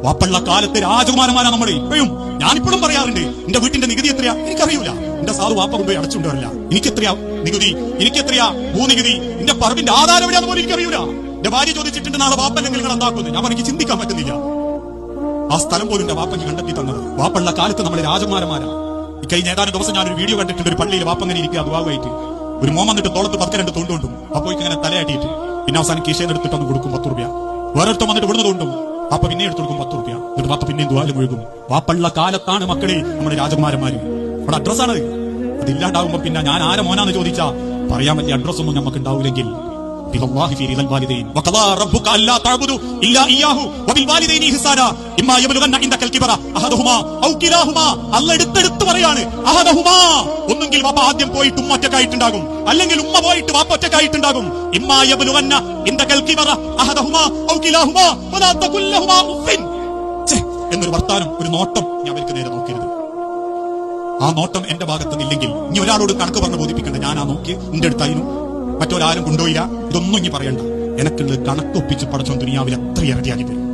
വാപ്പള്ള കാലത്തെ രാജകുമാരന്മാരാ നമ്മൾ ഇപ്പോഴും. ഞാനിപ്പോഴും പറയാറുണ്ട്, എന്റെ വീട്ടിന്റെ നികുതി എത്രയാ എനിക്കറിയൂല. എന്റെ സാധു വാപ്പ കൊണ്ടുപോയി അടച്ചുകൊണ്ടുവരില്ല. എനിക്കെത്രയാ നികുതി, എനിക്കെത്രയാ ഭൂനികുതി, എന്റെ പറമ്പിന്റെ ആധാരം എവിടെയാന്ന് പോലും എനിക്കറിയൂല. എന്റെ ഭാര്യ ചോദിച്ചിട്ടുണ്ട്, നാളെ വാപ്പല്ലെങ്കിൽ നിങ്ങൾ എന്താക്കുന്നു. ഞാൻ എനിക്ക് ചിന്തിക്കാൻ പറ്റുന്നില്ല. ആ സ്ഥലം പോലും എന്റെ വാപ്പയ്ക്ക് കണ്ടെത്തി തന്നത്. വാപ്പള്ള കാലത്ത് നമ്മളെ രാജകുമാരന്മാരാ. ഈ കഴിഞ്ഞ ഏതാനും ദിവസം ഞാനൊരു വീഡിയോ കണ്ടിട്ടുണ്ട്. ഒരു പള്ളിയിൽ വാപ്പങ്ങനെ ഇരിക്കുക, ദുആവായിട്ട് ഒരു മോൻ വന്നിട്ട് തോളത്ത് 10 തൊണ്ടുകൊണ്ടും അപ്പൊ ഇങ്ങനെ തലയാട്ടിയിട്ട് പിന്നെ അവസാനം കീശയിൽ എടുത്തിട്ടൊന്ന് കൊടുക്കും 10 രൂപ. വേറൊരുത്തം വന്നിട്ട് വിടുന്നത് കൊണ്ടും വാപ്പ പിന്നെ എടുത്തു കൊടുക്കും 10 രൂപ. എന്നിട്ട് വാപ്പ പിന്നെയും ദുആയിൽ മുഴുകും. വാപ്പള്ള കാലത്താണ് മക്കളെ നമ്മുടെ രാജകുമാരന്മാര്. നമ്മുടെ അഡ്രസ്സാണത്. അതില്ലാണ്ടാവുമ്പോ പിന്നെ ഞാൻ ആരെ മോനാന്ന് ചോദിച്ചാ പറയാൻ വലിയ അഡ്രസ്സൊന്നും നമുക്ക് ഉണ്ടാവില്ലെങ്കിൽ എടുത്തെടുത്ത് പറയാണ്, ഒന്നുകിൽ വാപ്പ ആദ്യം പോയിട്ട് ഉമ്മ ഒറ്റക്കായിട്ടുണ്ടാകും, അല്ലെങ്കിൽ ഉമ്മ പോയിട്ട് വാപ്പ ഒറ്റക്കായിട്ടുണ്ടാകും. എന്നൊരു വർത്താനം, ഒരു നോട്ടം ഞാൻ അവർക്ക് നേരെ നോക്കരുത്. ആ നോട്ടം എന്റെ ഭാഗത്ത് നില്ലെങ്കിൽ ഇനി ഒരാളോട് കണക്ക് പറഞ്ഞ് ബോധിപ്പിക്കണ്ട. ഞാൻ ആ നോക്കി എന്റെ അടുത്തായിരുന്നു, മറ്റൊരാരും കൊണ്ടുപോയില്ല, ഇതൊന്നും ഇനി പറയണ്ട. എനക്കുള്ളത് കണക്കൊപ്പിച്ച് പടച്ചോൻ ദുനിയാവിൽ അത്ര ഇറങ്ങിയാക്കി തരും.